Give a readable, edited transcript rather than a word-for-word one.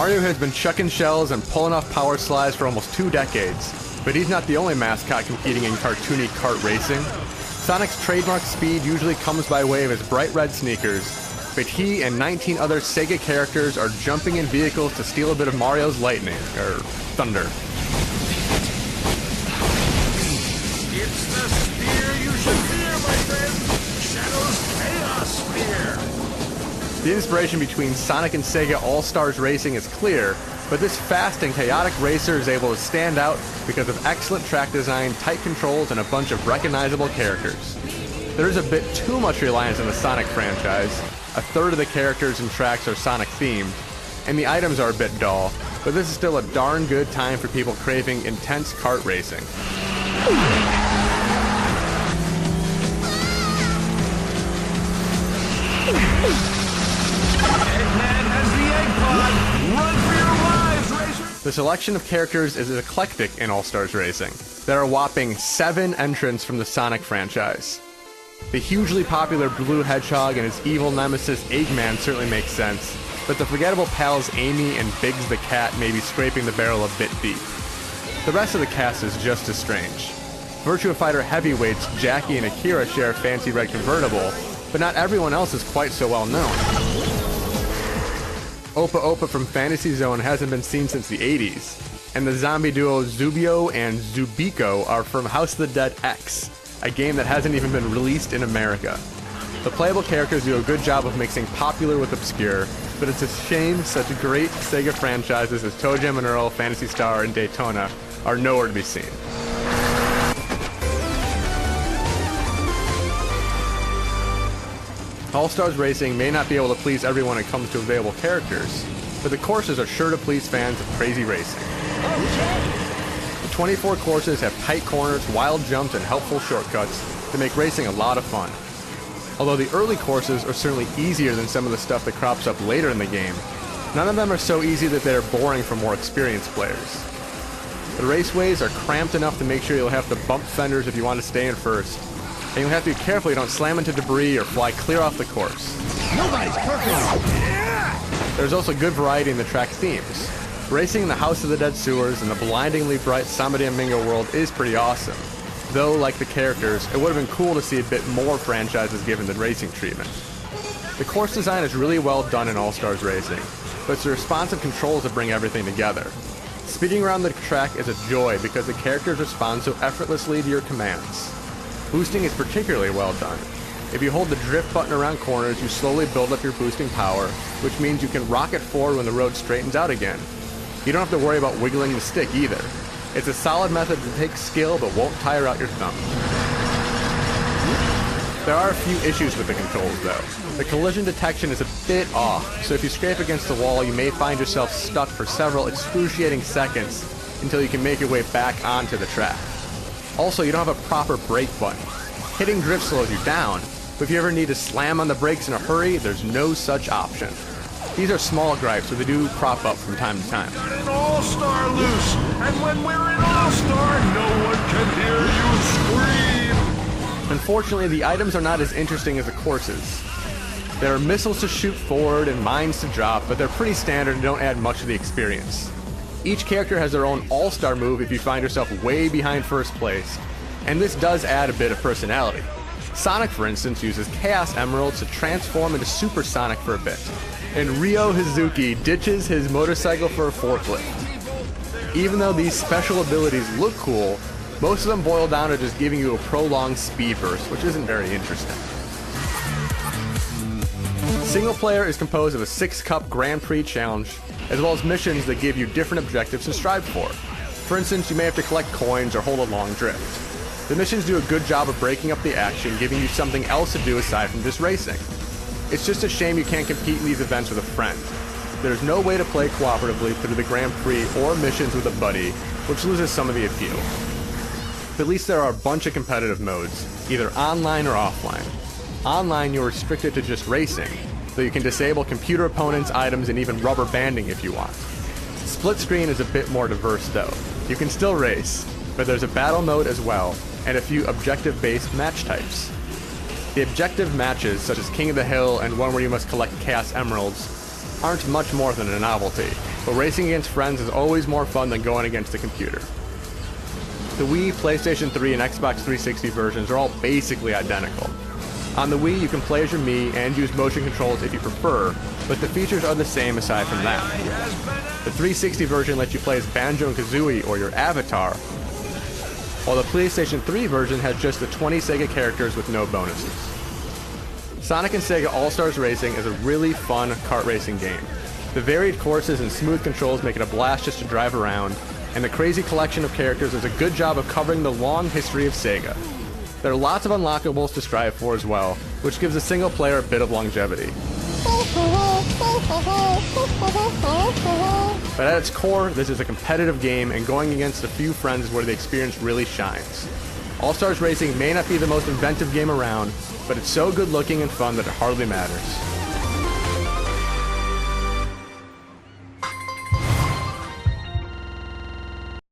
Mario has been chucking shells and pulling off power slides for almost 2 decades, but he's not the only mascot competing in cartoony kart racing. Sonic's trademark speed usually comes by way of his bright red sneakers, but he and 19 other Sega characters are jumping in vehicles to steal a bit of Mario's lightning, or thunder. It's the spear you should fear, my friend! Shadow's Chaos Spear! The inspiration between Sonic and Sega All-Stars Racing is clear, but this fast and chaotic racer is able to stand out because of excellent track design, tight controls, and a bunch of recognizable characters. There is a bit too much reliance on the Sonic franchise. A third of the characters and tracks are Sonic themed, and the items are a bit dull, but this is still a darn good time for people craving intense kart racing. Eggman has the egg pod! Run for your lives, racers! The selection of characters is eclectic in All-Stars Racing. There are a whopping 7 entrants from the Sonic franchise. The hugely popular Blue Hedgehog and his evil nemesis Eggman certainly makes sense, but the forgettable pals Amy and Biggs the Cat may be scraping the barrel a bit deep. The rest of the cast is just as strange. Virtua Fighter heavyweights Jackie and Akira share a fancy red convertible, but not everyone else is quite so well known. Opa Opa from Fantasy Zone hasn't been seen since the 80s, and the zombie duo Zubio and Zubiko are from House of the Dead X, a game that hasn't even been released in America. The playable characters do a good job of mixing popular with obscure, but it's a shame such great Sega franchises as Toe Jam and Earl, Phantasy Star, and Daytona are nowhere to be seen. All-Stars Racing may not be able to please everyone when it comes to available characters, but the courses are sure to please fans of crazy racing. The 24 courses have tight corners, wild jumps, and helpful shortcuts to make racing a lot of fun. Although the early courses are certainly easier than some of the stuff that crops up later in the game, none of them are so easy that they are boring for more experienced players. The raceways are cramped enough to make sure you'll have to bump fenders if you want to stay in first, and you'll have to be careful you don't slam into debris or fly clear off the course. Nobody's perfect! There's also good variety in the track themes. Racing in the House of the Dead sewers and the blindingly bright Samba de Domingo world is pretty awesome. Though, like the characters, it would have been cool to see a bit more franchises given the racing treatment. The course design is really well done in All-Stars Racing, but it's the responsive controls that bring everything together. Speeding around the track is a joy because the characters respond so effortlessly to your commands. Boosting is particularly well done. If you hold the drift button around corners, you slowly build up your boosting power, which means you can rocket forward when the road straightens out again. You don't have to worry about wiggling the stick either. It's a solid method that takes skill but won't tire out your thumb. There are a few issues with the controls though. The collision detection is a bit off, so if you scrape against the wall you may find yourself stuck for several excruciating seconds until you can make your way back onto the track. Also, you don't have a proper brake button. Hitting drift slows you down, but if you ever need to slam on the brakes in a hurry, there's no such option. These are small gripes, but they do crop up from time to time. Got an all-star loose, and when we're in all-star, no one can hear you scream! Unfortunately, the items are not as interesting as the courses. There are missiles to shoot forward and mines to drop, but they're pretty standard and don't add much to the experience. Each character has their own all-star move if you find yourself way behind first place, and this does add a bit of personality. Sonic, for instance, uses Chaos Emeralds to transform into Super Sonic for a bit, and Ryo Hazuki ditches his motorcycle for a forklift. Even though these special abilities look cool, most of them boil down to just giving you a prolonged speed burst, which isn't very interesting. Single player is composed of a 6-cup Grand Prix challenge, as well as missions that give you different objectives to strive for. For instance, you may have to collect coins or hold a long drift. The missions do a good job of breaking up the action, giving you something else to do aside from just racing. It's just a shame you can't compete in these events with a friend. There's no way to play cooperatively through the Grand Prix or missions with a buddy, which loses some of the appeal. At least there are a bunch of competitive modes, either online or offline. Online, you're restricted to just racing, though you can disable computer opponents, items, and even rubber banding if you want. Split screen is a bit more diverse though. You can still race, but there's a battle mode as well, and a few objective-based match types. The objective matches, such as King of the Hill and one where you must collect Chaos Emeralds, aren't much more than a novelty. but racing against friends is always more fun than going against a computer. The Wii, PlayStation 3, and Xbox 360 versions are all basically identical. On the Wii, you can play as your Mii and use motion controls if you prefer, but the features are the same aside from that. The 360 version lets you play as Banjo and Kazooie or your avatar, while the PlayStation 3 version has just the 20 Sega characters with no bonuses. Sonic and Sega All-Stars Racing is a really fun kart racing game. The varied courses and smooth controls make it a blast just to drive around, and the crazy collection of characters does a good job of covering the long history of Sega. There are lots of unlockables to strive for as well, which gives the single player a bit of longevity. But at its core, this is a competitive game, and going against a few friends is where the experience really shines. All-Stars Racing may not be the most inventive game around, but it's so good looking and fun that it hardly matters.